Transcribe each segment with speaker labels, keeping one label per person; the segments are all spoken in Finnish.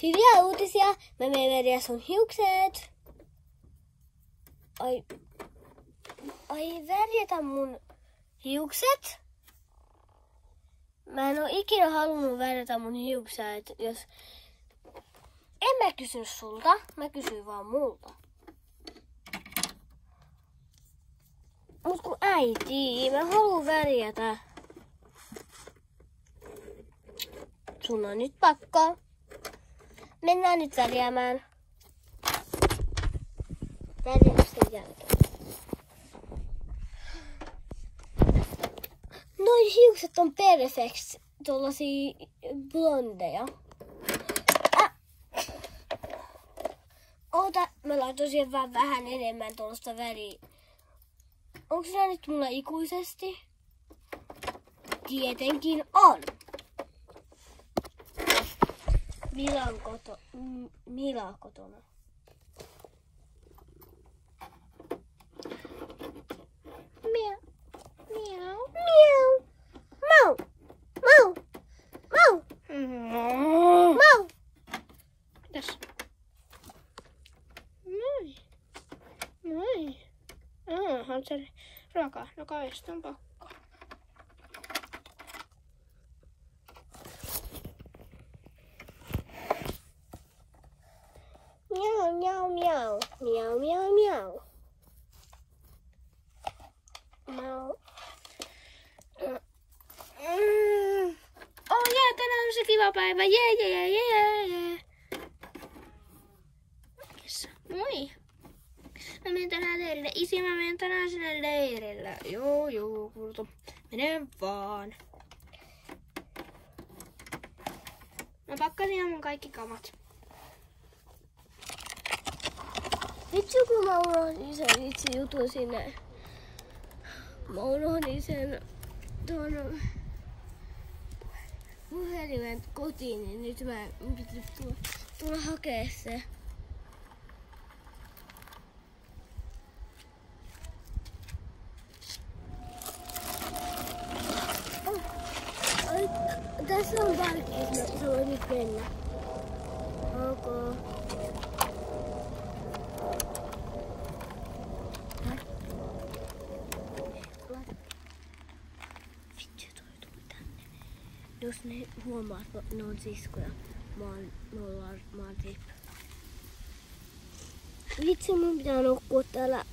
Speaker 1: Hyviä uutisia. Mä menen värjää sun hiukset. Ai värjätä mun hiukset? Mä en oo ikinä halunnut värjätä mun hiukset, jos... En mä kysy sulta, mä kysyn vaan multa. Mut kun äiti, mä haluun värjätä. Sun on nyt pakko. Mennään nyt värjäämään. Värjäyksen jälkeen. Noi hiukset on perfect, tollasia blondeja. Oota, mä laitoin siihen vähän enemmän tuollaista väriä. Onko se nyt mulla ikuisesti? Tietenkin on. Mila kotona. Miau, miau, miau. Mau, mau, mau. Mau.
Speaker 2: Mitäs? Moi. Moi. On se ruokaa. No kai sitä on pakko.
Speaker 1: Miau, miau, miau. Miau, miau, miau. Mau.
Speaker 2: Oh jee, tänään on se kiva päivä. Jee. Moi. Mä menen tänään leirille. Isi, mä menen tänään sinne leirille. Joo, kulta. Menen vaan. Mä pakkasin jo mun kaikki kamat.
Speaker 1: Vitsi kun mä unohdin sen itse jutun sinne. Mä unohdin sen tuon puhelimen kotiin, niin nyt mä piti tulla hakee se. Tässä on parkki, sä voit nyt mennä. Ok. Vitsi, toi tuli tänne. Jos ne huomaa, että ne on siskoja, mä oon tip. Vitsi, mun pitää nukkua täällä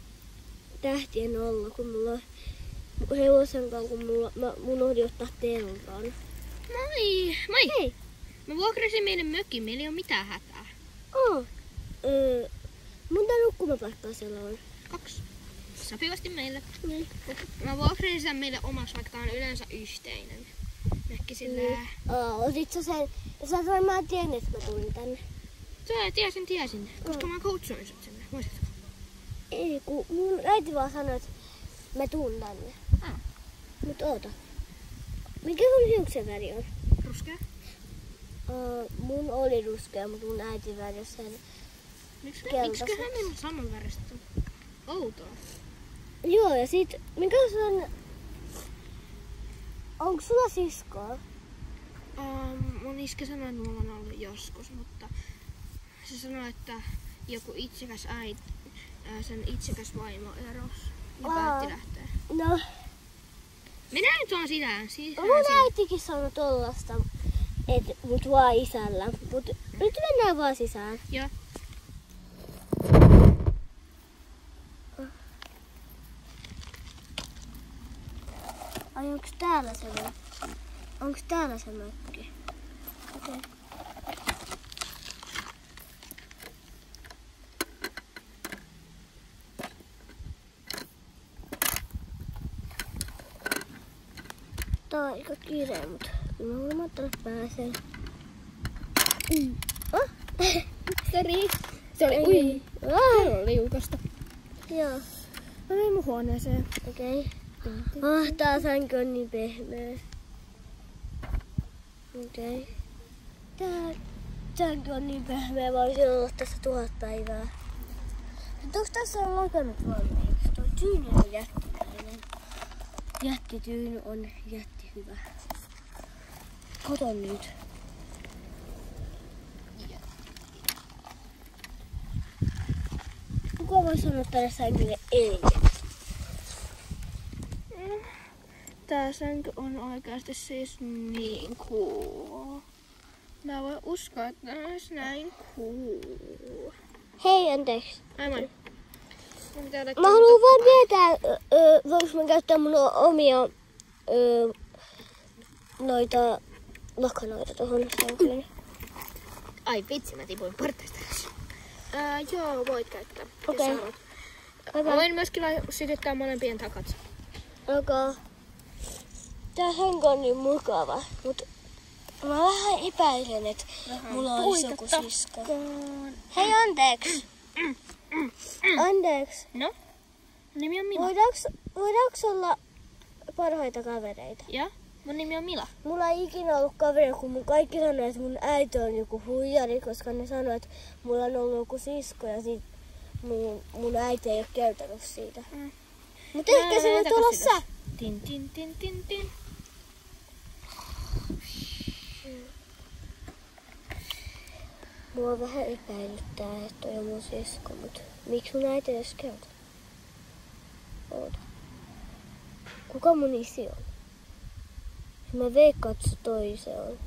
Speaker 1: tähtien alla, kun mulla on hevosen kanssa, kun mun unohdin ottaa teltan.
Speaker 2: Moi!
Speaker 1: Hei!
Speaker 2: Mä vuokrasin meidän mökin, meillä ei oo mitään hätää.
Speaker 1: Monta nukkumapaikkaa siellä on?
Speaker 2: 2. Sopivasti meille.
Speaker 1: Niin.
Speaker 2: Mä vuokrasin sen meille omaksi, vaikka tää on yleensä yhteinen mökki silleen.
Speaker 1: Otit sä sen? Sä et varmaan tiennyt, että mä tulin tänne.
Speaker 2: Tiesin. Koska mä coachoin sut sinne. Muistatko?
Speaker 1: Ei, kun mun äiti vaan sanoi, että mä tuun tänne. Mut oota. Mikä sun hiuksen väri on?
Speaker 2: Ruskea?
Speaker 1: Mun oli ruskea, mutta mun äiti värjäsi sen keltaiseksi.
Speaker 2: Miksiköhän meillä on saman väristä? Outoa.
Speaker 1: Joo, ja sit, mikä sun... Onko sulla siskoa?
Speaker 2: Mun iskä sanoi, että mulla on ollut joskus, mutta se sanoi, että joku itsekäs äiti, sen itsekäs vaimo erosi ja päätti lähteä.
Speaker 1: No.
Speaker 2: Minä nyt on sitä.
Speaker 1: Mun äitikin sanoi tollasta, että mut vaan isällä. Mut nyt mennään vaan sisään.
Speaker 2: Joo.
Speaker 1: Ai onks täällä se mökki? Onks täällä se mökki? Okei. Okay. Tää on aika kiire, mutta mä varmaan tälle pääsen.
Speaker 2: Sori. Se oli
Speaker 1: Ui.
Speaker 2: Se oli liukasta.
Speaker 1: Joo.
Speaker 2: Mä menen mun huoneeseen.
Speaker 1: Okei. Tää sänky on niin pehmeä. Okei. Tää sänky on niin pehmeä, mä voisin olla tässä 1000 päivää. Mutta onks tässä on lakannut valmiiksi? Toi tyyny on jättiläinen. Jättityyny on jättihyvä. Kato nyt. voi sanoa tänne sänkylle ei?
Speaker 2: Tää sänky on oikeasti siis niin cool. Mä voin uskoa, että tää olisi näin cool.
Speaker 1: Hei, anteeksi.
Speaker 2: Aivan.
Speaker 1: Mä haluan vaan tietää, voinko mä käyttää mun omia noita lakanoita tohon sänkyyn.
Speaker 2: Ai vitsi, mä tipuin partaista. Joo, voit käyttää.
Speaker 1: Okei.
Speaker 2: Mä voin myöskin sytyttää molempien takat.
Speaker 1: Okay. Tää sänky on niin mukava, mut mä vähän epäilen, että mulla olisi joku sisko. Hei, anteeksi. Anteeksi.
Speaker 2: No? Nimi on Mila.
Speaker 1: Voidaanko olla parhaita kavereita?
Speaker 2: Ja? Mun nimi on Mila.
Speaker 1: Mulla ei ikinä ollut kaveri, kun mun kaikki sanoi, että mun äiti on joku huijari, koska ne sanoi, että mulla on ollut joku sisko ja sit mun äiti ei ole kertonut siitä. Mutta ehkä se nyt olla sä.
Speaker 2: Tin tin tin tin tin.
Speaker 1: Mua vähän epäilyttää, että toi on mun sisko, mutta miksi mun äiti edes kertoo? Oota. Kuka mun isi on? Mä veikkaan, että se toi se on.